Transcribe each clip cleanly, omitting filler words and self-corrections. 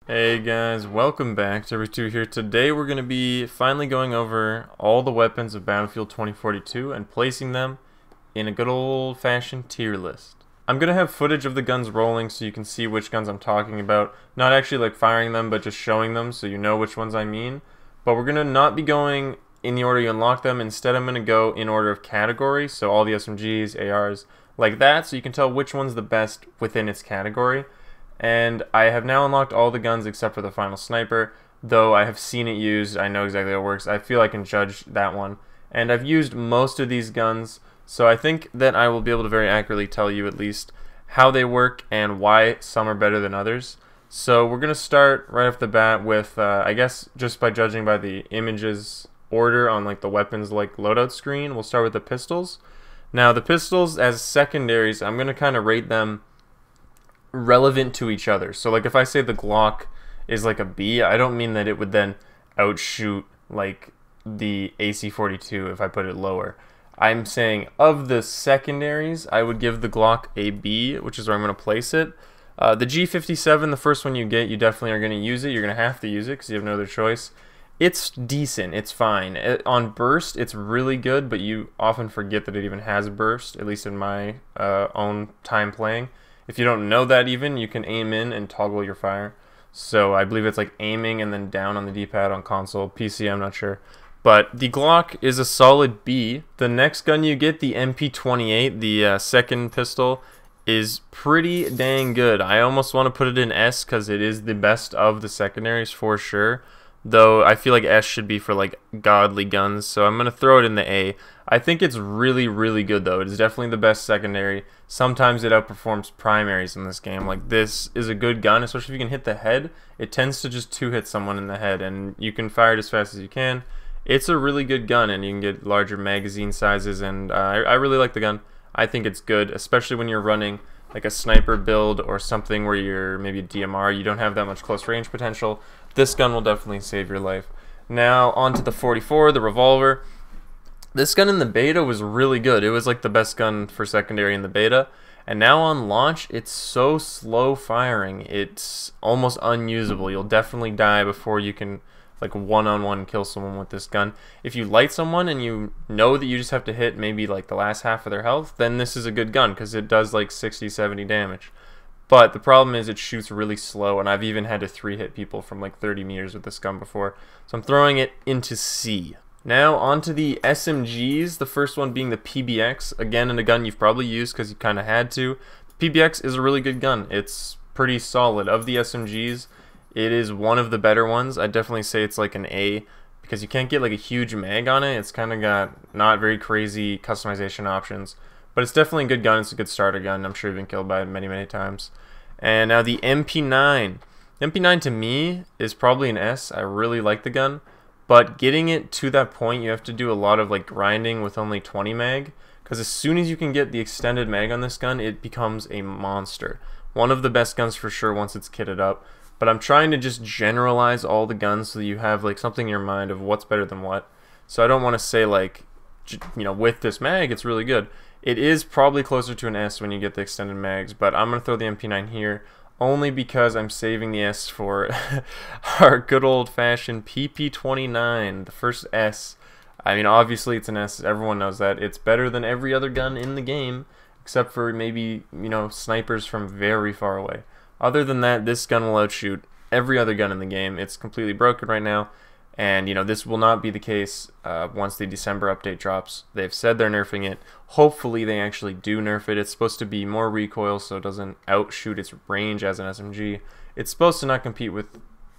Hey guys, welcome back to Every2 here. Today we're going to be finally going over all the weapons of Battlefield 2042 and placing them in a good old-fashioned tier list. I'm going to have footage of the guns rolling so you can see which guns I'm talking about. Not actually like firing them, but just showing them so you know which ones I mean. But we're going to not be going in the order you unlock them. Instead, I'm going to go in order of category, so all the SMGs, ARs, like that, so you can tell which one's the best within its category. And I have now unlocked all the guns except for the final sniper, though I have seen it used. I know exactly how it works. I feel I can judge that one. And I've used most of these guns, so I think that I will be able to very accurately tell you at least how they work and why some are better than others. So we're going to start right off the bat with, I guess, just by judging by the images order on like the weapons like loadout screen, we'll start with the pistols. Now the pistols as secondaries, I'm going to kind of rate them relevant to each other. So like if I say the Glock is like a B, I don't mean that it would then outshoot like the AC-42 if I put it lower. I'm saying of the secondaries, I would give the Glock a B, which is where I'm going to place it. The G57, the first one you get, you definitely are going to use it. You're going to have to use it because you have no other choice. It's decent. It's fine. On burst, it's really good, but you often forget that it even has burst, at least in my own time playing. If you don't know that even, you can aim in and toggle your fire. So I believe it's like aiming and then down on the D-pad on console. PC, I'm not sure. But the Glock is a solid B. The next gun you get, the MP28, the second pistol, is pretty dang good. I almost want to put it in S because it is the best of the secondaries for sure. Though I feel like S should be for like godly guns, so I'm going to throw it in the A. I think it's really, really good though. It is definitely the best secondary. Sometimes it outperforms primaries in this game. Like this is a good gun, especially if you can hit the head. It tends to just two-hit someone in the head, and you can fire it as fast as you can. It's a really good gun, and you can get larger magazine sizes, and I really like the gun. I think it's good, especially when you're running like a sniper build or something where you're maybe a DMR. You don't have that much close range potential. This gun will definitely save your life. Now on to the 44, the revolver. This gun in the beta was really good. It was like the best gun for secondary in the beta. And now on launch, it's so slow firing. It's almost unusable. You'll definitely die before you can like one-on-one kill someone with this gun. If you light someone and you know that you just have to hit maybe like the last half of their health, then this is a good gun because it does like 60-70 damage. But the problem is it shoots really slow, and I've even had to 3-hit people from like 30 meters with this gun before. So I'm throwing it into C. Now onto the SMGs, the first one being the PBX. Again, in a gun you've probably used because you kind of had to. PBX is a really good gun. It's pretty solid. Of the SMGs, it is one of the better ones. I'd definitely say it's like an A because you can't get like a huge mag on it. It's kind of got not very crazy customization options. But it's definitely a good gun. It's a good starter gun. I'm sure you've been killed by it many, many times. And now the MP9. The MP9 to me is probably an S. I really like the gun. But getting it to that point, you have to do a lot of like grinding with only 20 mag. Because as soon as you can get the extended mag on this gun, it becomes a monster. One of the best guns for sure once it's kitted up. But I'm trying to just generalize all the guns so that you have like something in your mind of what's better than what. So I don't want to say like, you know, with this mag, it's really good. It is probably closer to an S when you get the extended mags, but I'm going to throw the MP9 here only because I'm saving the S for our good old-fashioned PP29, the first S. I mean, obviously it's an S. Everyone knows that. It's better than every other gun in the game, except for maybe, you know, snipers from very far away. Other than that, this gun will outshoot every other gun in the game. It's completely broken right now. And, you know, this will not be the case once the December update drops. They've said they're nerfing it. Hopefully they actually do nerf it. It's supposed to be more recoil so it doesn't outshoot its range as an SMG. It's supposed to not compete with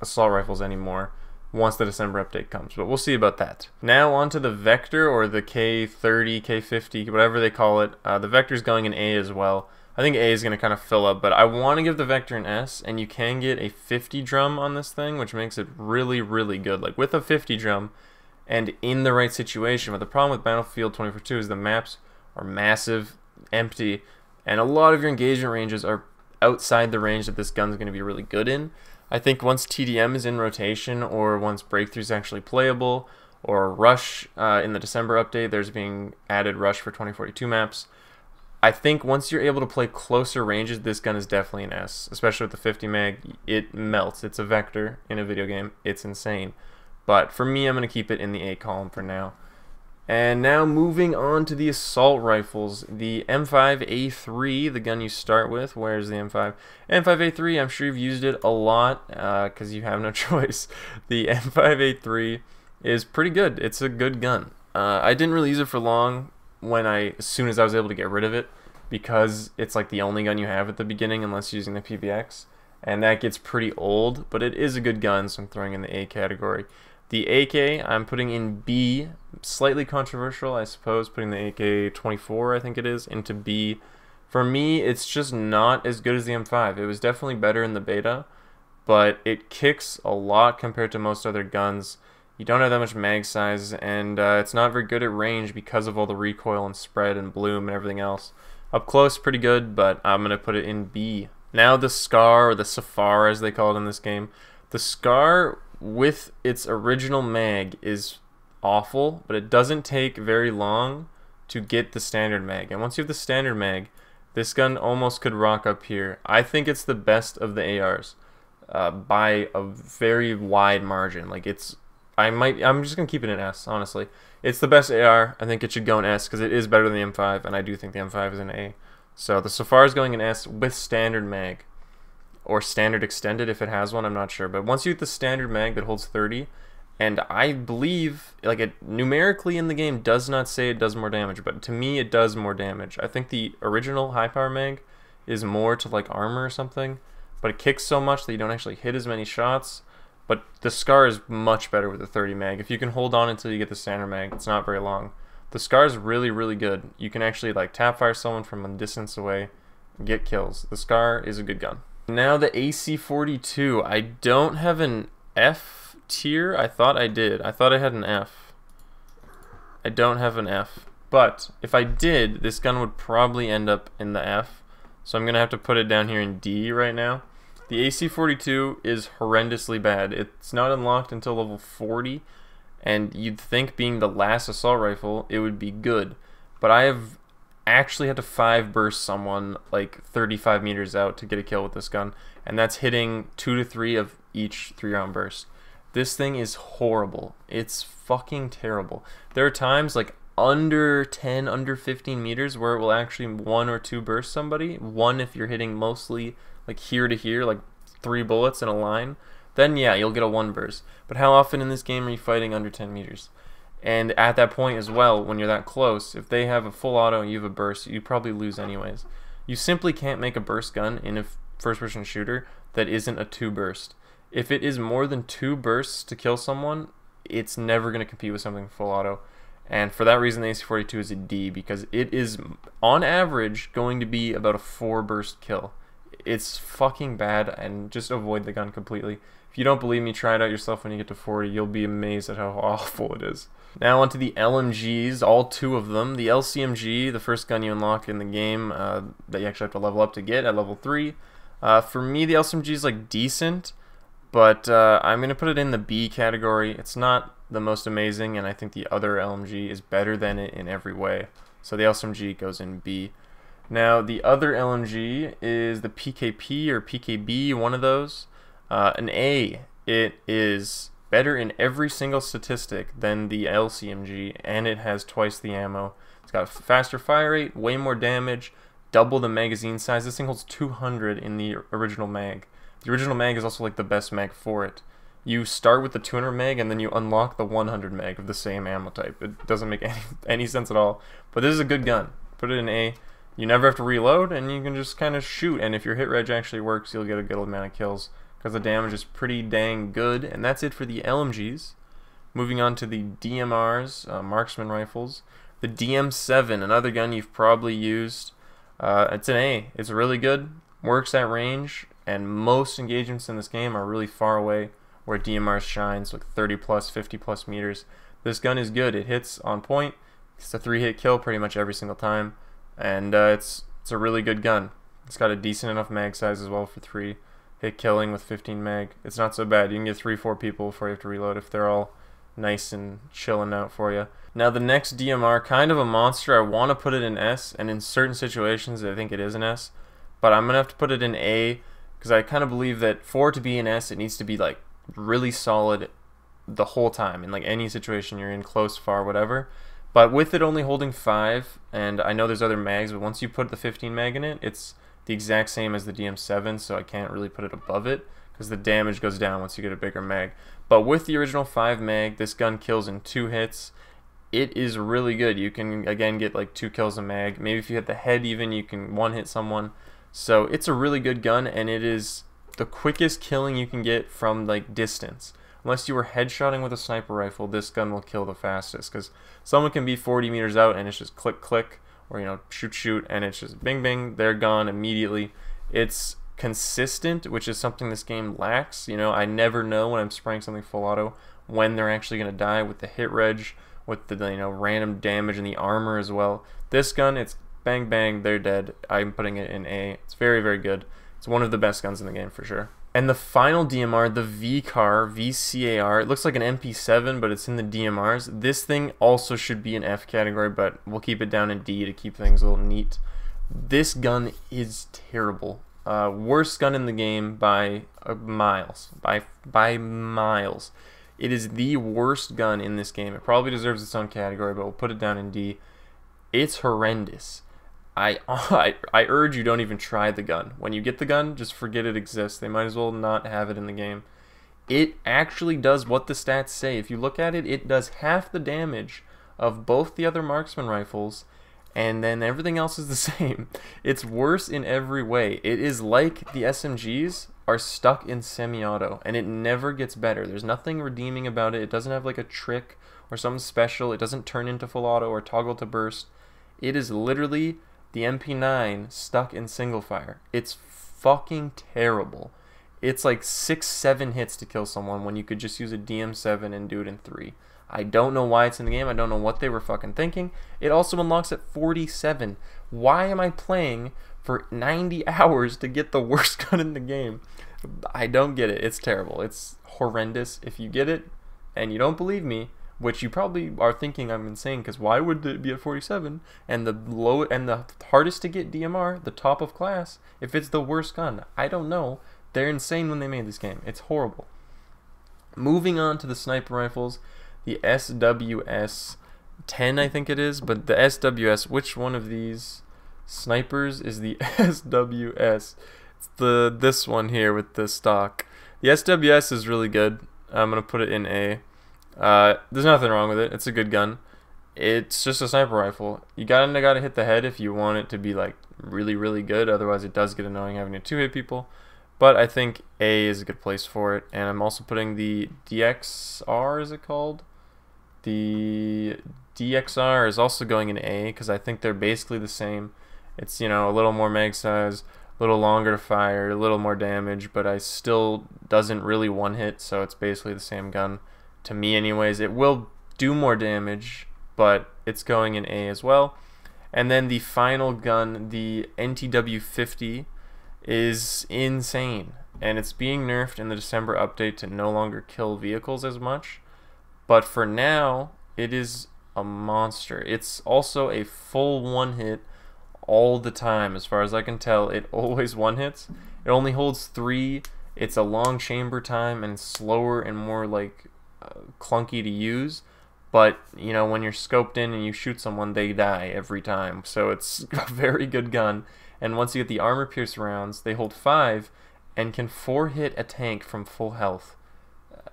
assault rifles anymore once the December update comes. But we'll see about that. Now on to the Vector, or the K30, K50, whatever they call it. The Vector's going in A as well. I think A is going to kind of fill up, but I want to give the Vector an S, and you can get a 50 drum on this thing, which makes it really, really good. Like with a 50 drum and in the right situation. But the problem with Battlefield 2042 is the maps are massive, empty, and a lot of your engagement ranges are outside the range that this gun's going to be really good in. I think once TDM is in rotation, or once Breakthrough is actually playable, or Rush in the December update, there's being added Rush for 2042 maps, I think once you're able to play closer ranges, this gun is definitely an S, especially with the 50 mag. It melts. It's a vector in a video game. It's insane. But for me, I'm going to keep it in the A column for now. And now moving on to the assault rifles. The M5A3, the gun you start with. Where's the M5? M5A3, I'm sure you've used it a lot because you have no choice. The M5A3 is pretty good. It's a good gun. I didn't really use it for long as soon as I was able to get rid of it, because it's like the only gun you have at the beginning unless you're using the PBX, and that gets pretty old, but it is a good gun, so I'm throwing in the A category. The AK I'm putting in B, slightly controversial I suppose, putting the AK-24 I think it is into B. For me, it's just not as good as the M5. It was definitely better in the beta, but it kicks a lot compared to most other guns. You don't have that much mag size, and it's not very good at range because of all the recoil and spread and bloom and everything else. Up close, pretty good, but I'm going to put it in B. Now the SCAR, or the Safar as they call it in this game. The SCAR with its original mag is awful, but it doesn't take very long to get the standard mag. And once you have the standard mag, this gun almost could rock up here. I think it's the best of the ARs by a very wide margin. Like I'm just gonna keep it in S, honestly. It's the best AR. I think it should go in S because it is better than the M5, and I do think the M5 is an A. So the Safar is going in S with standard mag, or standard extended if it has one. I'm not sure, but once you get the standard mag that holds 30, and I believe like it numerically in the game does not say it does more damage, but to me it does more damage. I think the original high power mag is more to like armor or something, but it kicks so much that you don't actually hit as many shots. But the SCAR is much better with the 30 mag. If you can hold on until you get the standard mag, it's not very long. The SCAR is really, really good. You can actually like tap fire someone from a distance away and get kills. The SCAR is a good gun. Now the AC-42. I don't have an F tier. I thought I did. I thought I had an F. I don't have an F. But if I did, this gun would probably end up in the F. So I'm going to have to put it down here in D right now. The AC-42 is horrendously bad. It's not unlocked until level 40, and you'd think being the last assault rifle, it would be good. But I have actually had to 5 burst someone like 35 meters out to get a kill with this gun, and that's hitting 2 to 3 of each 3-round burst. This thing is horrible. It's fucking terrible. There are times like under 10, under 15 meters where it will actually 1 or 2 burst somebody. 1 if you're hitting mostly like here to here, like 3 bullets in a line, then yeah, you'll get a 1 burst. But how often in this game are you fighting under 10 meters? And at that point as well, when you're that close, if they have a full auto and you have a burst, you probably lose anyways. You simply can't make a burst gun in a first-person shooter that isn't a 2 burst. If it is more than 2 bursts to kill someone, it's never going to compete with something full auto. And for that reason, the AC-42 is a D, because it is, on average, going to be about a 4 burst kill. It's fucking bad, and just avoid the gun completely. If you don't believe me, try it out yourself when you get to 40. You'll be amazed at how awful it is. Now onto the LMGs, all 2 of them. The LCMG, the first gun you unlock in the game that you actually have to level up to get at level 3. For me, the LCMG is like decent, but I'm going to put it in the B category. It's not the most amazing, and I think the other LMG is better than it in every way. So the LCMG goes in B. Now the other LMG is the PKP or PKB, one of those. An A. It is better in every single statistic than the LCMG, and it has twice the ammo. It's got a faster fire rate, way more damage, double the magazine size. This thing holds 200 in the original mag. The original mag is also like the best mag for it. You start with the 200 mag and then you unlock the 100 mag of the same ammo type. It doesn't make any sense at all. But this is a good gun. Put it in A. You never have to reload, and you can just kind of shoot. And if your hit reg actually works, you'll get a good amount of kills, because the damage is pretty dang good. And that's it for the LMGs. Moving on to the DMRs, marksman rifles. The DM7, another gun you've probably used. It's an A. It's really good, works at range, and most engagements in this game are really far away, where DMR shines, like 30 plus, 50 plus meters. This gun is good. It hits on point. It's a 3-hit kill pretty much every single time, and it's a really good gun. It's got a decent enough mag size as well for 3-hit killing with 15 mag. It's not so bad. You can get 3-4 people before you have to reload if they're all nice and chilling out for you. Now the next DMR, kind of a monster. I want to put it in S, and in certain situations I think it is an S, but I'm gonna have to put it in A because I kind of believe that for it to be an S, it needs to be like really solid the whole time in like any situation you're in, close, far, whatever. But with it only holding 5, and I know there's other mags, but once you put the 15 mag in it, it's the exact same as the DM7, so I can't really put it above it because the damage goes down once you get a bigger mag. But with the original 5 mag, this gun kills in 2 hits. It is really good. You can again get like 2 kills a mag. Maybe if you hit the head even, you can one hit someone. So it's a really good gun, and it is the quickest killing you can get from like distance. Unless you were headshotting with a sniper rifle, this gun will kill the fastest because someone can be 40 meters out and it's just click click, or you know, shoot shoot, and it's just bing bing, they're gone immediately. It's consistent, which is something this game lacks. You know, I never know when I'm spraying something full auto when they're actually going to die with the hit reg, with the, you know, random damage in the armor as well. This gun, it's bang bang, they're dead. I'm putting it in A. It's very, very good. It's one of the best guns in the game for sure. And the final DMR, the VCAR, it looks like an MP7, but it's in the DMRs. This thing also should be an F category, but we'll keep it down in D to keep things a little neat. This gun is terrible. Worst gun in the game by miles. By miles. It is the worst gun in this game. It probably deserves its own category, but we'll put it down in D. It's horrendous. I urge you, don't even try the gun. When you get the gun, just forget it exists. They might as well not have it in the game. It actually does what the stats say. If you look at it, it does half the damage of both the other marksman rifles, and then everything else is the same. It's worse in every way. It is like the SMGs are stuck in semi-auto, and it never gets better. There's nothing redeeming about it. It doesn't have like a trick or something special. It doesn't turn into full auto or toggle to burst. It is literally the MP9 stuck in single fire. It's fucking terrible. It's like 6-7 hits to kill someone when you could just use a DM7 and do it in 3. I don't know why it's in the game. I don't know what they were fucking thinking. It also unlocks at 47. Why am I playing for 90 hours to get the worst gun in the game? I don't get it. It's terrible. It's horrendous. If you get it and you don't believe me, which you probably are thinking I'm insane, because why would it be at 47? And the hardest to get DMR, the top of class, if it's the worst gun? I don't know. They're insane when they made this game. It's horrible. Moving on to the sniper rifles, the SWS 10, I think it is, but the SWS, which one of these snipers is the SWS? It's this one here with the stock. The SWS is really good. I'm gonna put it in A. There's nothing wrong with it. It's a good gun. It's just a sniper rifle. You gotta hit the head if you want it to be like really, really good. Otherwise, it does get annoying having to 2-hit people. But I think A is a good place for it. And I'm also putting the DXR, is it called? The DXR is also going in A because I think they're basically the same. It's, you know, a little more mag size, a little longer to fire, a little more damage, but I still doesn't really one hit, so it's basically the same gun. To me anyways. It will do more damage, but it's going in A as well. And then the final gun, the NTW-50, is insane, and it's being nerfed in the December update to no longer kill vehicles as much, but for now it is a monster. It's also a full one hit all the time. As far as I can tell, it always one hits. It only holds 3. It's a long chamber time and slower and more like clunky to use, but you know, when you're scoped in and you shoot someone, they die every time. So it's a very good gun. And once you get the armor pierce rounds, they hold 5 and can 4-hit a tank from full health.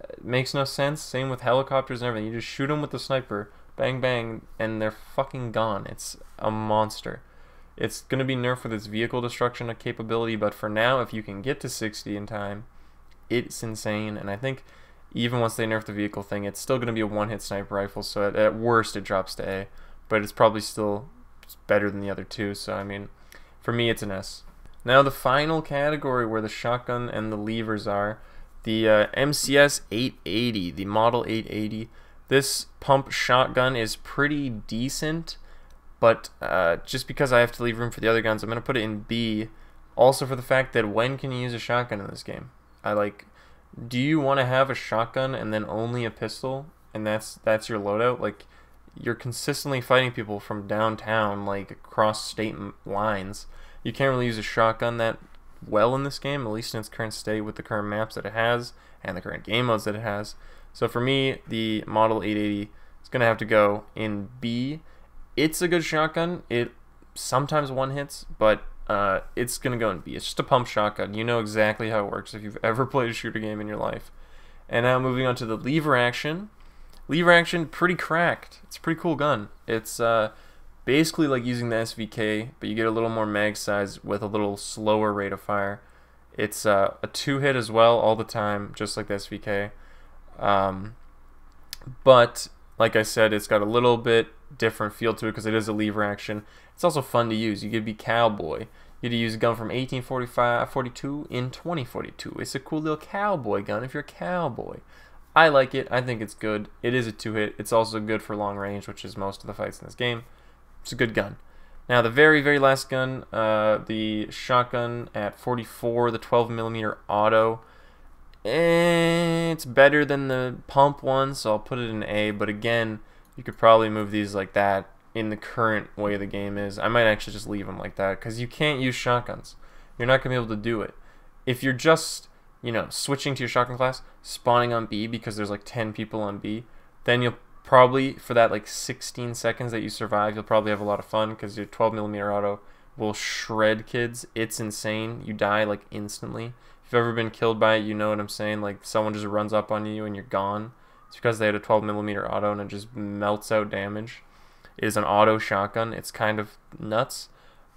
It makes no sense. Same with helicopters and everything. You just shoot them with the sniper, bang bang, and they're fucking gone. It's a monster. It's going to be nerfed with its vehicle destruction capability, but for now, if you can get to 60 in time, it's insane. And I think even once they nerf the vehicle thing, it's still going to be a one-hit sniper rifle, so at worst it drops to A, but it's probably still better than the other two, so I mean, for me it's an S. Now the final category where the shotgun and the levers are, the MCS 880, the Model 880. This pump shotgun is pretty decent, but just because I have to leave room for the other guns, I'm going to put it in B, also for the fact that when can you use a shotgun in this game? Do you want to have a shotgun and then only a pistol? and that's your loadout, like, you're consistently fighting people from downtown, like across state lines. You can't really use a shotgun that well in this game, at least in its current state with the current maps that it has and the current game modes that it has. So for me, the Model 880 is going to have to go in B. It's a good shotgun. It sometimes one hits, but it's going to go in B. It's just a pump shotgun. You know exactly how it works if you've ever played a shooter game in your life. And now moving on to the lever action. Lever action, pretty cracked. It's a pretty cool gun. It's basically like using the SVK, but you get a little more mag size with a little slower rate of fire. It's a 2-hit as well all the time, just like the SVK. But like I said, it's got a little bit different feel to it because it is a lever action. It's also fun to use. You could be cowboy. You could use a gun from 1842 in 2042. It's a cool little cowboy gun if you're a cowboy. I like it. I think it's good. It is a 2-hit. It's also good for long range, which is most of the fights in this game. It's a good gun. Now the very last gun, the shotgun at 44, the 12mm auto. It's better than the pump one, so I'll put it in A. But again, you could probably move these like that in the current way the game is. I might actually just leave them like that because you can't use shotguns. You're not gonna be able to do it. If you're just, you know, switching to your shotgun class, spawning on B because there's like 10 people on B, then you'll probably, for that like 16 seconds that you survive, you'll probably have a lot of fun because your 12mm auto will shred kids. It's insane. You die like instantly. If you've ever been killed by it, you know what I'm saying. Like someone just runs up on you and you're gone. It's because they had a 12mm auto and it just melts out damage. It is an auto shotgun. It's kind of nuts,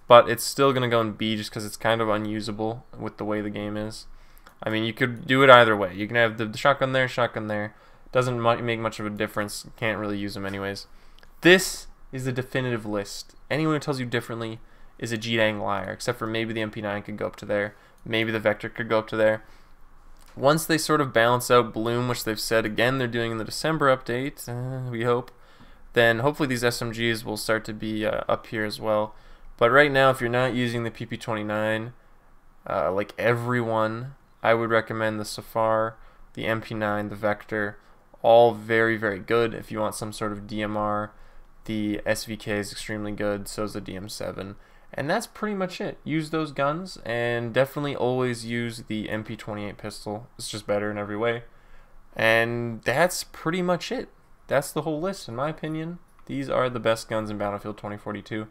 but it's still going to go in B just because it's kind of unusable with the way the game is. I mean, you could do it either way. You can have the shotgun there, shotgun there. Doesn't make much of a difference. Can't really use them anyways. This is the definitive list. Anyone who tells you differently is a G-dang liar, except for maybe the MP9 could go up to there. Maybe the Vector could go up to there. Once they sort of balance out Bloom, which they've said again they're doing in the December update, we hope, then hopefully these SMGs will start to be up here as well. But right now, if you're not using the PP29, like everyone, I would recommend the Safar, the MP9, the Vector, all very good. If you want some sort of DMR, the SVK is extremely good, so is the DM7. And that's pretty much it. Use those guns, and definitely always use the MP28 pistol. It's just better in every way. And that's pretty much it. That's the whole list, in my opinion. These are the best guns in Battlefield 2042.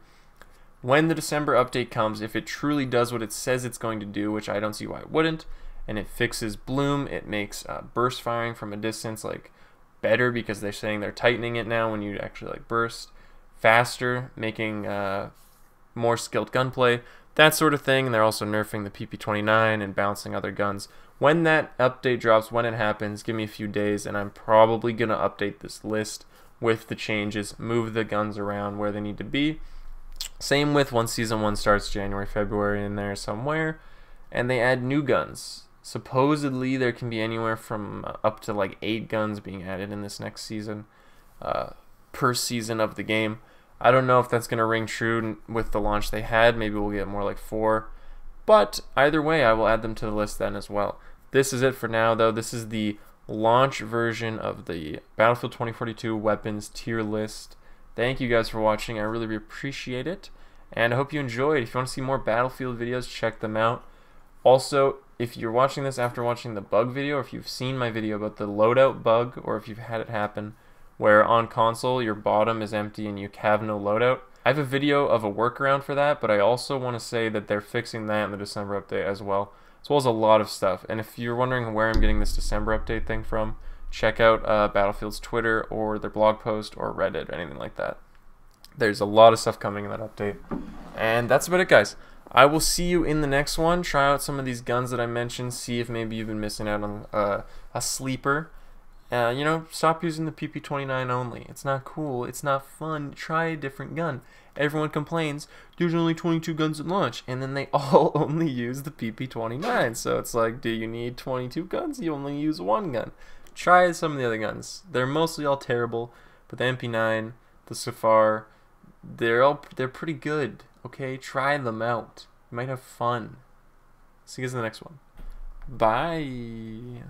When the December update comes, if it truly does what it says it's going to do, which I don't see why it wouldn't, and it fixes Bloom, it makes burst firing from a distance like better because they're saying they're tightening it now when you actually like burst, faster, making more skilled gunplay, that sort of thing. And they're also nerfing the PP29 and bouncing other guns. When that update drops, when it happens, give me a few days and I'm probably going to update this list with the changes, move the guns around where they need to be. Same with once Season 1 starts, January, February in there somewhere, and they add new guns. Supposedly there can be anywhere from up to like 8 guns being added in this next season, per season of the game. I don't know if that's going to ring true with the launch they had. Maybe we'll get more like 4. But either way, I will add them to the list then as well. This is it for now, though. This is the launch version of the Battlefield 2042 weapons tier list. Thank you guys for watching. I really appreciate it. And I hope you enjoyed. If you want to see more Battlefield videos, check them out. Also, if you're watching this after watching the bug video, or if you've seen my video about the loadout bug, or if you've had it happen where on console your bottom is empty and you have no loadout, I have a video of a workaround for that, but I also want to say that they're fixing that in the December update as well as a lot of stuff. And if you're wondering where I'm getting this December update thing from, check out Battlefield's Twitter or their blog post or Reddit or anything like that. There's a lot of stuff coming in that update. And that's about it, guys. I will see you in the next one. Try out some of these guns that I mentioned. See if maybe you've been missing out on a sleeper. You know, stop using the PP29 only. It's not cool. It's not fun. Try a different gun. Everyone complains, there's only 22 guns at launch, and then they all only use the PP29. So it's like, do you need 22 guns? You only use 1 gun. Try some of the other guns. They're mostly all terrible, but the MP9, the Safar, they're pretty good. Okay, try them out. You might have fun. See you guys in the next one. Bye.